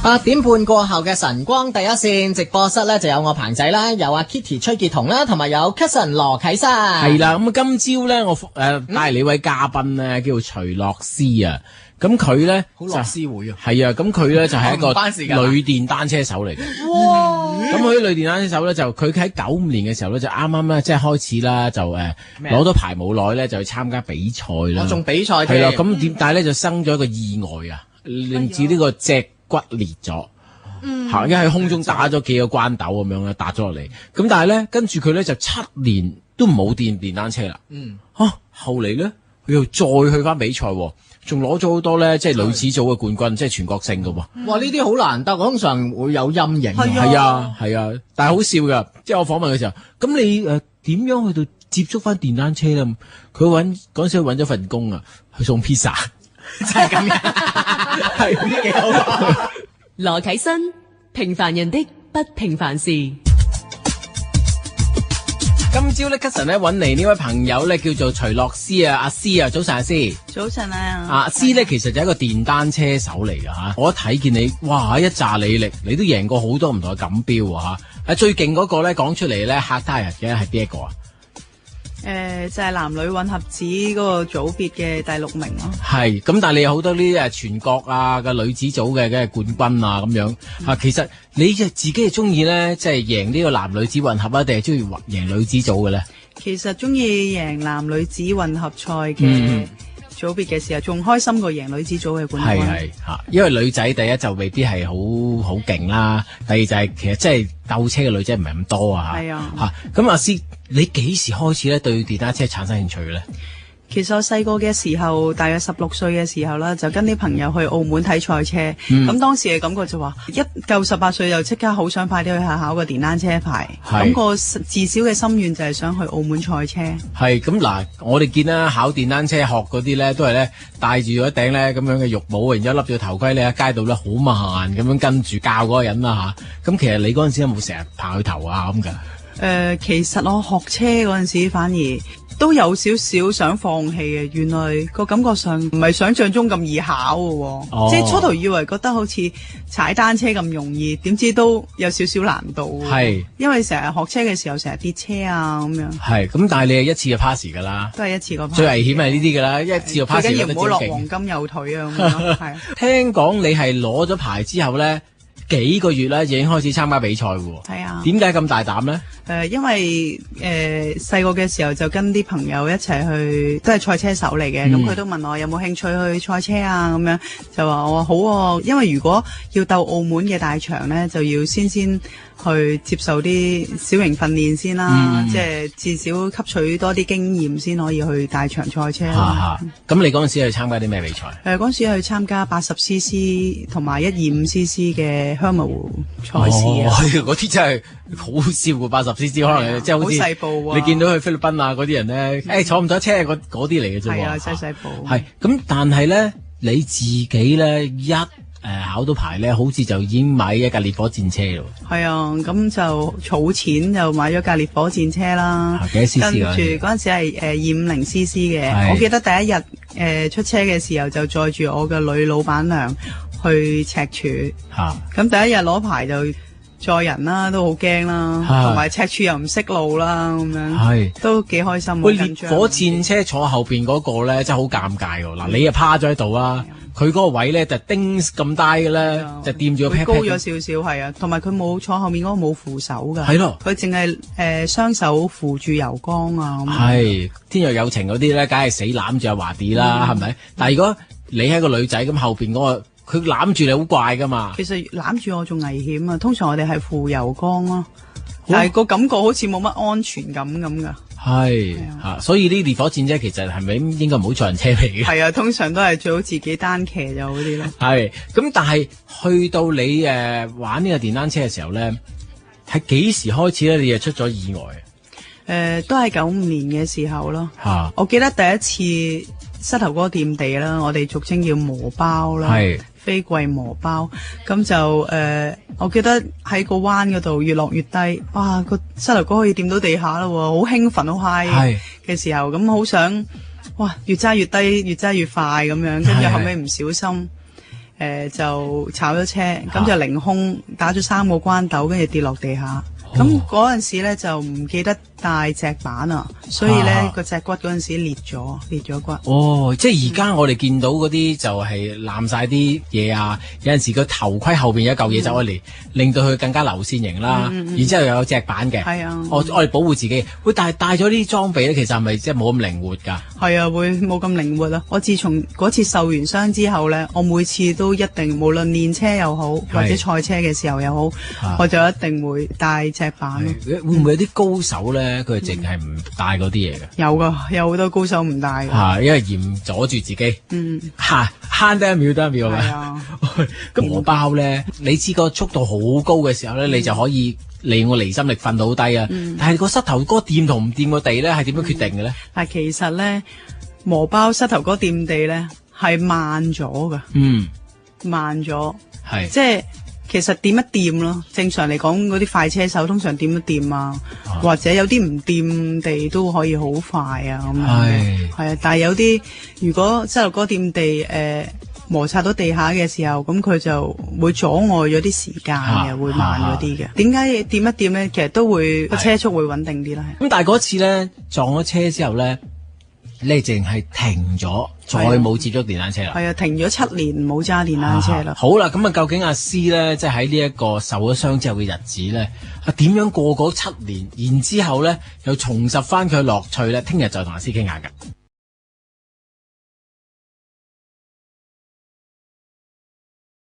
8點半過後嘅晨光第一線直播室咧，就有我彭仔啦，有阿 Kitty 崔潔彤啦，同埋有 Cousin 羅啟生。係啦，咁今朝咧我帶嚟呢位嘉賓咧，叫做徐樂思啊。咁佢咧好樂思會啊，係啊，咁佢咧就係一個女電單車手嚟嘅。哇！咁佢啲女電單車手咧，就佢喺95年嘅時候咧，就啱啱咧即係開始啦，就攞到牌冇耐咧，就去參加比賽啦。我仲比賽係啦，咁但係咧就生咗一個意外啊，令至呢個脊骨裂咗。行喺空中打咗幾個關斗咁樣咧，打咗落嚟。咁但係咧，跟住佢咧就7年都冇電單車啦。後嚟咧佢又再去翻比賽，仲攞咗好多咧，即係女子組嘅冠軍，即係全國性㗎喎。哇！呢啲好難得，通常會有陰影。係啊，但係好笑㗎。即係我訪問嘅時候，咁你點樣去到接觸翻電單車咧？佢嗰陣時揾咗份工啊，去送披薩，真係咁樣，係呢幾好。羅啟新，平凡人的不平凡事。今朝咧 Cousin 咧揾嚟呢位朋友咧叫做徐樂思啊，阿思啊，早晨阿思。早晨啊，阿思咧其實就係一個電單車手嚟㗎嚇，我一睇見你，哇一揸履歷，你都贏過好多唔同嘅錦標啊嚇。最勁嗰個咧講出嚟咧嚇他人嘅係邊一個啊？就係男女混合子嗰個組別嘅第6名咯。係，咁但係你有好多呢啲全國啊嘅女子組嘅冠軍啊咁樣啊，其實你就自己係中意咧，即係贏呢個男女子混合啊，定係中意贏女子組嘅咧？其實中意贏男女子混合賽嘅組別嘅時候，仲開心過贏女子組嘅冠軍。係嚇，因為女仔第一就未必係好勁啦，第二就係其實即係鬥車嘅女仔唔係咁多啊嚇。係啊嚇，咁阿思，你幾時開始咧對電單車產生興趣嘅咧？其實我細個嘅時候，大約16歲嘅時候啦，就跟啲朋友去澳門睇賽車。咁當時嘅感覺就話，一夠18歲就即刻好想快啲去考個電單車牌。咁個自小嘅心願就係想去澳門賽車。係咁嗱，我哋見啦，考電單車學嗰啲咧，都係咧戴住一頂咧咁樣嘅玉帽，然之後笠住頭盔咧喺街度咧好慢咁樣跟住教嗰個人啦嚇。咁其實你嗰陣時有冇成日拍佢頭啊咁㗎？其實我學車嗰陣時反而都有少少想放棄嘅，原來個感覺上唔係想象中咁易考嘅，即係初頭以為覺得好似踩單車咁容易，點知都有少少難度。係，因為成日學車嘅時候成日跌車啊咁樣。係，咁但係你係一次就 pass 㗎啦，都係一次過 pass。最危險係呢啲㗎啦，一次就 pass。最緊要唔好落黃金右腿啊咁樣。係。聽講你係攞咗牌之後咧，幾個月咧已經開始參加比賽喎。係啊。點解咁大膽咧？因為細個嘅時候就跟啲朋友一齊去，都係賽車手嚟嘅。咁佢都問我有冇興趣去賽車啊？咁樣就話我話好喎，因為如果要鬥澳門嘅大場咧，就要先去接受啲小型訓練先啦，即係至少吸取多啲經驗先可以去大場賽車。咁你嗰陣時去參加啲咩比賽？嗰陣時去參加80cc 同埋125cc 嘅香湖賽事啊！嗰啲真係好笑喎，80cc 可能即係好似好細部啊！你見到去菲律賓啊嗰啲人咧，坐唔到車嗰啲嚟嘅啫喎。係啊，細部。係咁，但係咧你自己咧考到牌咧，好似就已經買一架烈火戰車咯。係啊，咁就儲錢就買咗架烈火戰車啦。幾多 cc 跟住嗰陣時係250cc 嘅。我記得第一日出車嘅時候就載住我嘅女老闆娘去赤柱。咁第一日攞牌就載人啦，都好驚啦，同埋赤柱又唔識路啦，咁樣都幾開心。烈火戰車坐後邊嗰個咧，真係好尷尬喎。嗱，你又趴咗喺度啦。佢嗰個位咧就叮咁低嘅咧，就掂住個 pat pat 高咗少少，係啊，同埋佢冇坐後面嗰個冇扶手㗎，係咯，佢淨係雙手扶住油缸啊。係天若有情嗰啲咧，梗係死攬住阿華弟啦，係咪？但係如果你係個女仔咁，後邊嗰個佢攬住你好怪㗎嘛。其實攬住我仲危險啊，通常我哋係扶油缸咯，但係個感覺好似冇乜安全感咁㗎。係嚇，所以呢烈火戰車其實係咪應該唔好坐人車嚟嘅？係啊，通常都係最好自己單騎就好啲咯。係咁，但係去到你玩呢個電單車嘅時候咧，係幾時開始咧？你就出咗意外？都係95年嘅時候咯。嚇！我記得第一次膝頭哥掂地啦，我哋俗稱叫磨包啦。係。飛貴磨包，咁就我記得喺個彎嗰度越落越低，哇，個膝頭哥可以掂到地下啦，好興奮好 high 嘅時候，咁好想哇越揸越低，越揸越快咁樣，跟住後尾唔小心就炒咗車，咁就凌空打咗3個關斗，跟住跌落地下。咁嗰陣時咧就唔記得帶脊板啊，所以咧個脊骨嗰陣時裂咗骨。哦，即係而家我哋見到嗰啲就係爛晒啲嘢啊，有陣時個頭盔後邊有一嚿嘢走咗嚟，令到佢更加流線型啦。然之後又有脊板嘅，係啊，我哋保護自己。喂，但係帶咗啲裝備咧，其實係咪即係冇咁靈活㗎？係啊，會冇咁靈活啊！我自從嗰次受完傷之後咧，我每次都一定無論練車又好，或者賽車嘅時候又好，我就一定會帶脊板。會唔會有啲高手咧？佢淨係唔帶嗰啲嘢嘅？有㗎，有好多高手唔帶㗎。因為嫌阻住自己。慳得一秒得一秒係啊。咁磨包咧，你知個速度好高嘅時候咧，你就可以利用個離心力瞓到低啊。但係個膝頭哥掂同唔掂個地咧，係點樣決定嘅咧？但其實咧，磨包膝頭哥掂地咧係慢咗㗎。慢咗。係。即係。其實掂一掂咯，正常嚟講嗰啲快車手通常掂一掂啊，或者有啲唔掂地都可以好快啊咁樣。係啊，但係有啲如果膝頭哥掂地摩擦到地下嘅時候，咁佢就會阻礙咗啲時間嘅，會慢咗啲嘅。點解掂一掂咧？其實都會個車速會穩定啲啦。咁但係嗰次咧撞咗車之後咧，你淨係停咗。再冇接觸電單車啦，係啊，停咗7年冇揸電單車啦。好啦，咁啊，究竟阿詩咧，即係喺呢一個受咗傷之後嘅日子咧，點樣過嗰7年，然之後咧又重拾翻佢樂趣咧？聽日就同阿詩傾下㗎。